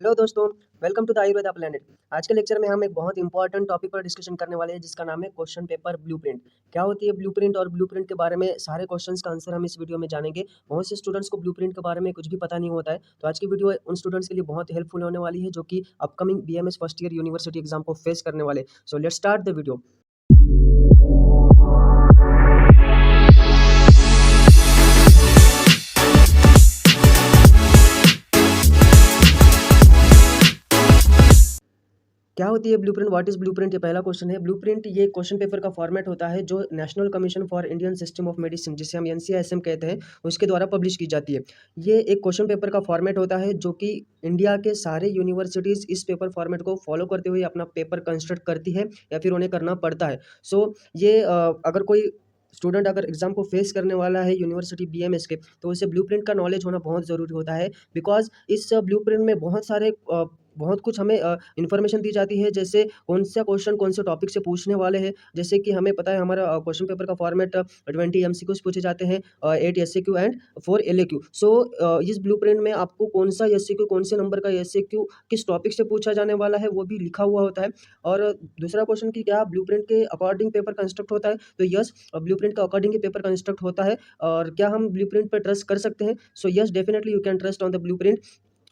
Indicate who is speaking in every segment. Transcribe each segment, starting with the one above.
Speaker 1: Hello दोस्तों, welcome to the Ayurveda planet. आज के लेक्चर में हम एक बहुत इंपॉर्टेंट टॉपिक पर डिस्कशन करने वाले हैं जिसका नाम है क्वेश्चन पेपर ब्लूप्रिंट। क्या होती है ब्लूप्रिंट और ब्लूप्रिंट के बारे में सारे क्वेश्चंस का आंसर हम इस वीडियो में जानेंगे। बहुत से स्टूडेंट्स को ब्लूप्रिंट के बारे में कुछ भी पता नहीं होता है, तो आज की वीडियो उन स्टूडेंट्स के लिए बहुत हेल्पफुल होने वाली है जो कि upcoming BMS first year university exam को फेस करने वाले। So let's start the video. क्या होती है ब्लूप्रिंट? What is blueprint? ये पहला क्वेश्चन है। ब्लूप्रिंट ये क्वेश्चन पेपर का फॉर्मेट होता है जो national commission for Indian system of medicine, जिसे हम एनसीआईएसएम कहते हैं, उसके द्वारा पब्लिश की जाती है। ये एक क्वेश्चन पेपर का फॉर्मेट होता है जो कि इंडिया के सारे यूनिवर्सिटीज़ इस पेपर फॉर्मेट को फॉलो करते हुए अपना पेपर कंस्ट्रक्ट करती है या फिर उन्हें करना पड़ता है। सो ये अगर कोई स्टूडेंट अगर एग्जाम को फेस करने वाला है यूनिवर्सिटी बीएमएस के, तो उसे ब्लूप्रिंट का नॉलेज होना बहुत ज़रूरी होता है। बिकॉज इस ब्लूप्रिंट में बहुत सारे बहुत कुछ हमें इन्फॉर्मेशन दी जाती है, जैसे कौन सा क्वेश्चन कौन से टॉपिक से पूछने वाले हैं। जैसे कि हमें पता है हमारा क्वेश्चन पेपर का फॉर्मेट 20 एमसीक्यूज पूछे जाते हैं, 8 एसएक्यू एंड 4 एलएक्यू। सो इस ब्लूप्रिंट में आपको कौन सा एसएक्यू, कौन से नंबर का एसएक्यू किस टॉपिक से पूछा जाने वाला है वो भी लिखा हुआ होता है। और दूसरा क्वेश्चन कि क्या ब्लूप्रिंट के अकॉर्डिंग पेपर कंस्ट्रक्ट होता है, तो यस, ब्लूप्रिंट के अकॉर्डिंग ही पेपर कंस्ट्रक्ट होता है। और क्या हम ब्लूप्रिंट पर ट्रस्ट कर सकते हैं? So yes, definitely you can trust on the blueprint,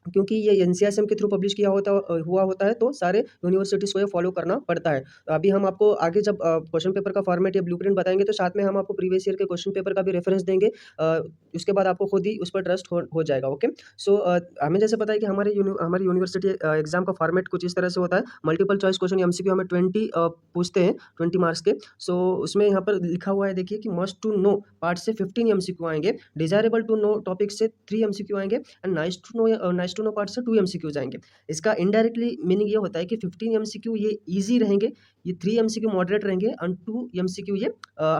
Speaker 1: क्योंकि ये एनसीईआरएम के थ्रू पब्लिश किया हुआ होता है, तो सारे यूनिवर्सिटीज़ को ये फॉलो करना पड़ता है। अभी हम आपको आगे जब क्वेश्चन पेपर का फॉर्मेट या ब्लूप्रिंट बताएँगे, तो साथ में हम आपको प्रीवियस ईयर के क्वेश्चन पेपर का भी रेफरेंस देंगे। उसके बाद आपको खुद ही उस पर ट्रस्ट हो जाएगा। ओके। सो हमें जैसे पता है कि हमारी यूनिवर्सिटी एग्जाम का फॉर्मेट कुछ इस तरह से होता है। मल्टीपल चॉइस क्वेश्चन एमसीक्यू हमें 20 पूछते हैं, 20 मार्क्स के। सो उसमें यहाँ पर लिखा हुआ है, देखिए कि मस्ट टू नो पार्ट से 15 एमसीक्यू आएंगे, डिजायरेबल टू नो टॉपिक से 3 एमसीक्यू आएंगे and nice to know part से 2 एमसीक्यूज आएंगे। इसका इनडायरेक्टली मीनिंग ये होता है कि 15 एमसीक्यू ये इजी रहेंगे, ये 3 एमसीक्यू मॉडरेट रहेंगे एंड 2 एमसीक्यू ये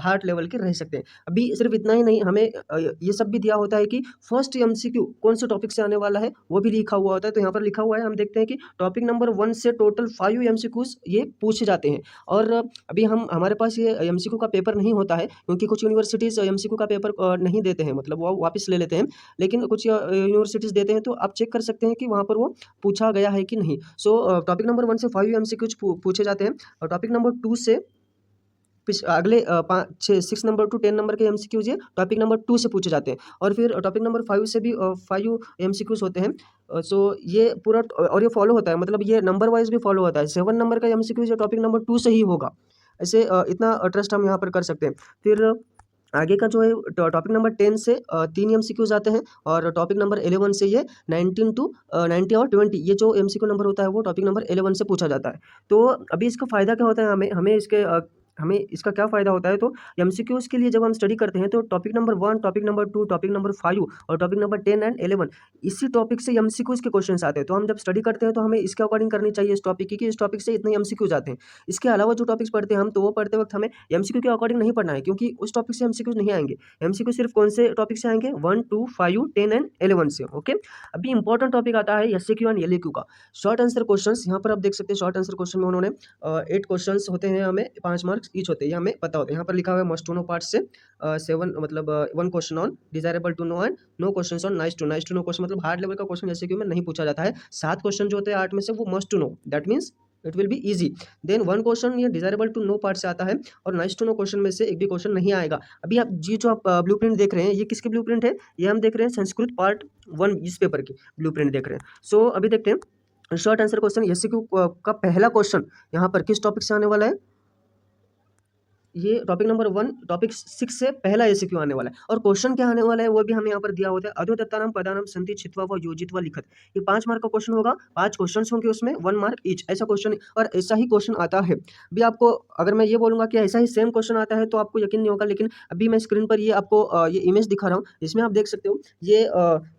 Speaker 1: हार्ड लेवल के रह सकते हैं। अभी सिर्फ इतना ही नहीं, हमें ये सब भी दिया होता है कि फर्स्ट एमसीक्यू कौन से टॉपिक से आने वाला है वो भी लिखा हुआ होता है। तो यहाँ पर लिखा हुआ है, हम देखते हैं कि टॉपिक नंबर 1 से टोटल 5 एमसीक्यूज ये पूछे जाते हैं। और अभी हमारे पास ये एमसीक्यू का पेपर नहीं होता है, क्योंकि कुछ यूनिवर्सिटीज़ एमसीक्यू का पेपर नहीं देते हैं, मतलब वो वापस ले लेते हैं। लेकिन कुछ यूनिवर्सिटीज़ देते हैं, तो आप चेक कर सकते हैं कि वहाँ पर वो पूछा गया है कि नहीं। सो टॉपिक नंबर 1 से 5 एमसीक्यूज पूछे जाते हैं, और टॉपिक नंबर 2 से अगले 6 नंबर टू 10 नंबर के एमसीक्यूज ये टॉपिक नंबर 2 से पूछे जाते हैं। और फिर टॉपिक नंबर 5 से भी 5 एमसीक्यूज होते हैं। सो ये पूरा और ये फॉलो होता है, मतलब ये नंबर वाइज भी फॉलो होता है। 7 नंबर का एमसीक्यूज टॉपिक नंबर 2 से ही होगा। ऐसे इतना ट्रस्ट हम यहाँ पर कर सकते हैं। फिर आगे का जो है टॉपिक नंबर 10 से 3 एमसीक्यूज आते हैं, और टॉपिक नंबर 11 से ये 19 टू 90 और 20 ये जो एमसीक्यू नंबर होता है वो टॉपिक नंबर 11 से पूछा जाता है। तो अभी इसका फ़ायदा क्या होता है, हमें इसका क्या फ़ायदा होता है? तो एमसीक्यूज के लिए जब हम स्टडी करते हैं, तो topic number 1, topic number 2, topic number 5 और टॉपिक नंबर 10 एंड 11 इसी टॉपिक से एमसीक्यूज के क्वेश्चंस आते हैं। तो हम जब स्टडी करते हैं तो हमें इसके अकॉर्डिंग करनी चाहिए इस टॉपिक की, कि इस टॉपिक से इतने एमसीक्यूज आते हैं। इसके अलावा जो टॉपिक्स पढ़ते हैं हम, तो वो पढ़ते वक्त हमें एमसीक्यू के अकॉर्डिंग नहीं पढ़ना है, क्योंकि उस टॉपिक से एमसीक्यूज नहीं आएंगे। एमसीक्यू सिर्फ कौन से टॉपिक से आएंगे? 1, 2, 5, 10 एंड 11 से। ओके। अभी इंपॉर्टेंट टॉपिक आता है एसएक्यू एंड एलएक्यू का। शॉर्ट आंसर क्वेश्चंस, यहाँ पर आप देख सकते हैं शॉर्ट आंसर क्वेश्चन में उन्होंने 8 क्वेश्चंस होते हैं, हमें 5 मार्क्स ईच होते हैं, ये हमें पता होता है। यहाँ पर लिखा हुआ है मस्ट टू नो पार्ट से 7, मतलब 1 question on desirable to know and know questions on nice to know question, मतलब हार्ड लेवल का क्वेश्चन एसएक्यू में नहीं पूछा जाता है। 7 क्वेश्चन जो होते हैं 8 में से वो must to know, that means it will be easy. Then 1 question ये डिजायरेबल टू नो पार्ट से आता है, और नाइस टू नो क्वेश्चन में से एक भी क्वेश्चन नहीं आएगा। अभी आप जी जो आप ब्लूप्रिंट देख रहे हैं, ये किसके ब्लूप्रिंट है? ये हम देख रहे हैं संस्कृत पार्ट 1 इस पेपर की ब्लूप्रिंट देख रहे हैं। सो अभी देखते हैं शॉर्ट आंसर क्वेश्चन एसक्यू का पहला क्वेश्चन यहाँ पर किस टॉपिक से आने वाला है? ये टॉपिक नंबर 1 टॉपिक 6 से पहला एमसीक्यू आने वाला है, और क्वेश्चन क्या आने वाला है वो भी हमें यहाँ पर दिया होता है। अद्वैतानाम पदानाम संति छित्वा व योजित व लिखत, ये 5 मार्क का क्वेश्चन होगा। 5 क्वेश्चन होंगे उसमें, 1 मार्क ईच, ऐसा क्वेश्चन, और ऐसा ही क्वेश्चन आता है। अभी आपको अगर मैं ये बोलूँगा कि ऐसा ही सेम क्वेश्चन आता है, तो आपको यकीन नहीं होगा, लेकिन अभी मैं स्क्रीन पर ये आपको ये इमेज दिखा रहा हूँ, इसमें आप देख सकते हो ये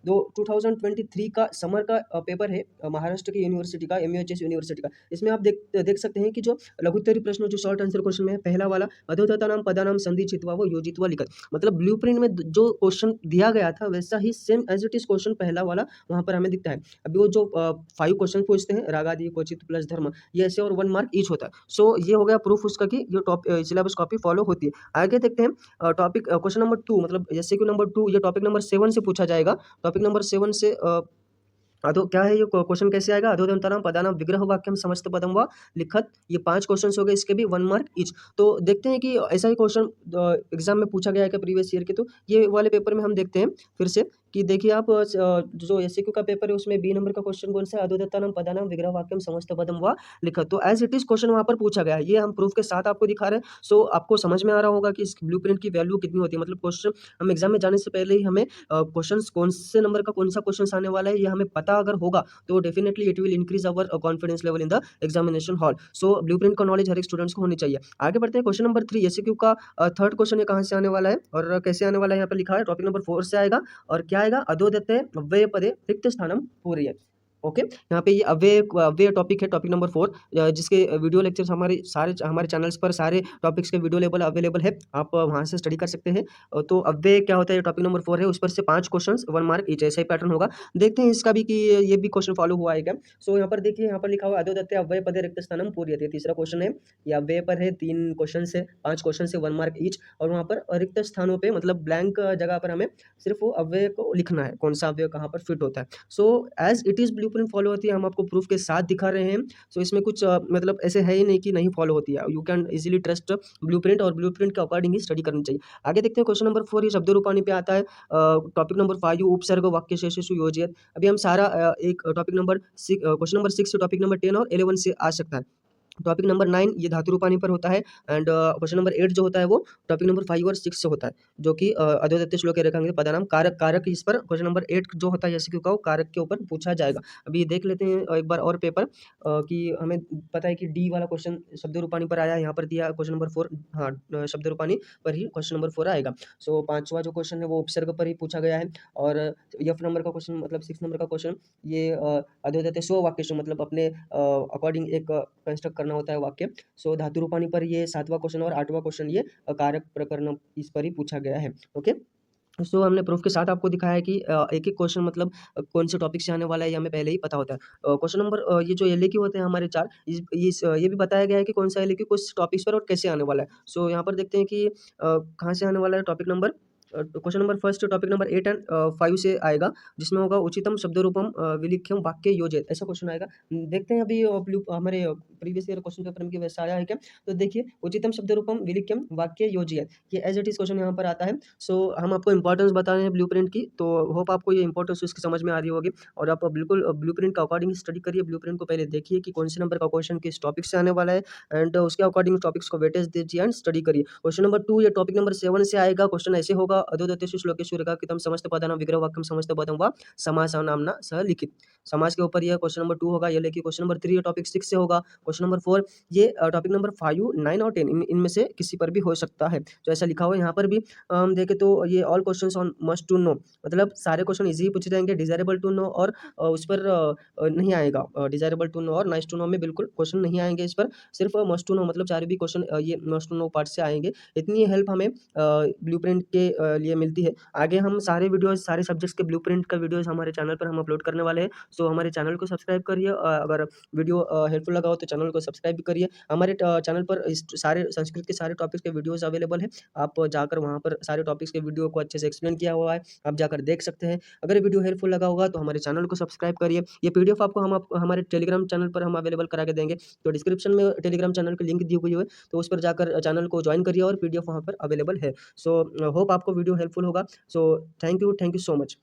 Speaker 1: 2023 का समर का पेपर है, महाराष्ट्र की यूनिवर्सिटी का, एमयूएचएस यूनिवर्सिटी का। इसमें आप देख सकते हैं कि जो लघुत्तरी प्रश्न जो शॉर्ट आंसर क्वेश्चन में है, पहला वाला अद्वैतानाम पदानाम संधि छित्वा वो योजित व लिखत, मतलब ब्लूप्रिंट में जो क्वेश्चन दिया गया था वैसा ही same as it is question पहला वाला वहां पर हमें दिखता है। अभी वो जो 5 क्वेश्चन पूछते हैं, रागादि क्वचित प्लस धर्म, ये ऐसे, और 1 मार्क ईच होता है। सो ये हो गया प्रूफ उसका कि ये सिलेबस कॉपी फॉलो होती है। आगे देखते हैं टॉपिक क्वेश्चन नंबर 2, मतलब एसक्यू नंबर 2 ये टॉपिक नंबर 7 से पूछा जाएगा। टॉपिक नंबर 7 से अधो क्या है ये क्वेश्चन कैसे आएगा? अधोदंतानाम पदानाम विग्रह वाक्यम समस्त पदम व लिखत। ये 5 क्वेश्चन्स हो गए, इसके भी 1 मार्क ईच। तो देखते हैं कि ऐसा ही क्वेश्चन एग्ज़ाम में पूछा गया है क्या प्रीवियस ईयर के, तो ये वाले पेपर में हम देखते हैं फिर से कि देखिए आप जो एमसीक्यू का पेपर है उसमें बी नंबर का क्वेश्चन कौन सा है? अधोदत्तानाम पदानाम विग्रह वाक्यम समस्त पदम व लिखत। तो एज़ इट इज़ क्वेश्चन वहाँ पर पूछा गया है। ये हम प्रूफ के साथ आपको दिखा रहे हैं। सो आपको समझ में आ रहा होगा कि इस ब्लूप्रिंट की वैल्यू कितनी होती है। मतलब क्वेश्चन हम एग्ज़ाम में जाने से पहले ही हमें क्वेश्चंस कौन से नंबर का कौन सा क्वेश्चन आने वाला है ये हमें पता अगर होगा तो definitely it will increase our confidence level in the examination hall. So blueprint का नॉलेज हर एक स्टूडेंट्स को होनी चाहिए। आगे बढ़ते हैं क्वेश्चन नंबर 3 एमसीक्यू का थर्ड क्वेश्चन ये कहाँ से आने वाला है और कैसे आने वाला है यहाँ पर लिखा है टॉपिक नंबर 4 से आएगा और क्या आएगा अधोदत्ते अव्यय पदे रिक्त स्थानम पूरय। ओके यहाँ पे ये अव्यय अव्यय टॉपिक है टॉपिक नंबर 4 जिसके वीडियो लेक्चर्स हमारे चैनल्स पर सारे टॉपिक्स के वीडियो लेवल अवेलेबल है, आप वहाँ से स्टडी कर सकते हैं। तो अव्यय क्या होता है टॉपिक नंबर 4 है, उस पर से 5 क्वेश्चंस 1 मार्क ईच ऐसा ही पैटर्न होगा। देखते हैं इसका भी कि ये भी क्वेश्चन फॉलो हुआ है क्या। सो यहाँ पर देखिए यहाँ पर लिखा हुआ है अधोदत्ते अव्यय पदे रिक्त स्थानम पूरयते, तीसरा क्वेश्चन है ये अव्यय पर है, 3 क्वेश्चन है 5 क्वेश्चन से 1 मार्क ईच और वहाँ पर रिक्त स्थानों पे मतलब ब्लैंक जगह पर हमें सिर्फ वो अव्यय को लिखना है, कौन सा अव्यय कहाँ पर फिट होता है। So as it is blueprint follow होती है, हम आपको प्रूफ के साथ दिखा रहे हैं। सो इसमें कुछ मतलब ऐसे है ही नहीं कि नहीं फॉलो होती है, you can easily trust blueprint और ब्लूप्रिंट के अकॉर्डिंग ही स्टडी करनी चाहिए। आगे देखते हैं क्वेश्चन नंबर 4 ये शब्द रूपानी पे आता है। टॉपिक नंबर 5 उपसर्ग वाक्य शेषेषु योजयत। अभी हम सारा एक टॉपिक नंबर क्वेश्चन नंबर 6 से टॉपिक नंबर 10 और 11 से आ सकता है। टॉपिक नंबर 9 ये धातु रूपानी पर होता है एंड क्वेश्चन नंबर 8 जो होता है वो टॉपिक नंबर 5 और 6 से होता है, जो कि अधोदत्त श्लोक रेखांकित पदानाम कारक कारक इस पर क्वेश्चन नंबर 8 जो होता है एमसीक्यू का वो कारक के ऊपर पूछा जाएगा। अभी देख लेते हैं एक बार और पेपर कि हमें पता है कि डी वाला क्वेश्चन शब्द रूपानी पर आया, यहाँ पर दिया क्वेश्चन नंबर 4। हाँ शब्द रूपानी पर ही क्वेश्चन नंबर 4 आएगा। सो 5वां जो क्वेश्चन है वो उपसर्ग पर ही पूछा गया है और एफ नंबर का क्वेश्चन मतलब 6 नंबर का क्वेश्चन ये अधोदत्त स्व वाक्य मतलब अपने अकॉर्डिंग एक कंस्ट्रक्ट करना होता है वाक्य। सो धातु रूपानी पर ये 7वां क्वेश्चन और 8वां क्वेश्चन ये कारक प्रकरण इस पर ही पूछा गया है। ओके सो हमने प्रूफ के साथ आपको दिखाया है कि एक-एक क्वेश्चन मतलब कौन से टॉपिक से आने वाला है ये हमें पहले ही पता होता है। क्वेश्चन नंबर ये जो एलएक्यू होते हैं हमारे 4 ये भी बताया गया है कि कौन सा एलएक्यू किस टॉपिक्स पर और कैसे आने वाला है। सो यहाँ पर देखते हैं कि कहाँ से आने वाला है topic number question number first topic number 8 and 5 से आएगा, जिसमें होगा उचितम शब्द रूपम विलिख्यम वाक्य योजित, ऐसा क्वेश्चन आएगा। देखते हैं अभी हमारे प्रीवियस ईयर क्वेश्चन पेपर में कि वैसा आया है क्या। तो देखिए उचितम शब्द रूपम विलिख्यम वाक्य योजित, ये एज इट इज क्वेश्चन यहाँ पर आता है। सो हम आपको इंपॉर्टेंस बता रहे हैं ब्लूप्रिंट की, तो होप आपको ये इंपॉर्टेंस उसकी समझ में आ रही होगी और आप बिल्कुल ब्लूप्रिंट का अकॉर्डिंग स्टडी करिए। ब्लूप्रिंट को पहले देखिए कि कौन से नंबर का क्वेश्चन किस टॉपिक से आने वाला है एंड उसके अकॉर्डिंग टॉपिक्स को वेटेज दीजिए एंड स्टडी करिए। क्वेश्चन नंबर 2 ये टॉपिक नंबर 7 से आएगा। क्वेश्चन ऐसे होगा अधोदत्तेषु श्लोकेषु रेखांकितं समस्त पदानां विग्रह वाक्यम समस्त पदं वा समासः नाम्ना सह लिखित। समास के ऊपर ये क्वेश्चन नंबर 2 होगा। ये लेकिन क्वेश्चन नंबर 3 टॉपिक 6 से होगा। क्वेश्चन नंबर 4 ये टॉपिक नंबर 5, 9 और 10 इनमें से किसी पर भी हो सकता है। तो ऐसा लिखा हुआ है यहाँ पर भी हम देखें तो ये all questions on must to know, मतलब सारे क्वेश्चन इजी पूछे जाएंगे। डिजायरेबल टू नो और उस पर नहीं आएगा। डिजायरेबल टू नो और नाइस टू नो में बिल्कुल क्वेश्चन नहीं आएंगे इस पर, सिर्फ मस्ट टू नो मतलब सारे भी क्वेश्चन ये मस्ट टू नो पार्ट से आएंगे। इतनी हेल्प हमें ब्लूप्रिंट के लिए मिलती है। आगे हम सारे वीडियोस सारे सब्जेक्ट्स के ब्लूप्रिंट का वीडियोस हमारे चैनल पर हम अपलोड करने वाले हैं। सो हमारे चैनल को सब्सक्राइब करिए। अगर वीडियो हेल्पफुल लगा हो तो चैनल को सब्सक्राइब भी करिए। हमारे चैनल पर इस सारे संस्कृत के सारे टॉपिक्स के वीडियोस अवेलेबल है। आप जाकर वहाँ पर सारे टॉपिक्स के वीडियो को अच्छे से एक्सप्लेन किया हुआ है, आप जाकर देख सकते हैं। अगर ये वीडियो हेल्पफुल लगा होगा तो हमारे चैनल को सब्सक्राइब करिए। ये पीडीएफ आपको हमारे टेलीग्राम चैनल पर हम अवेलेबल करा के देंगे, तो डिस्क्रिप्शन में टेलीग्राम चैनल की लिंक दी हुई है, तो उस पर जाकर चैनल को ज्वाइन करिए और पीडीएफ वहाँ पर अवेलेबल है। सो होप आपको वीडियो हेल्पफुल होगा। So thank you so much.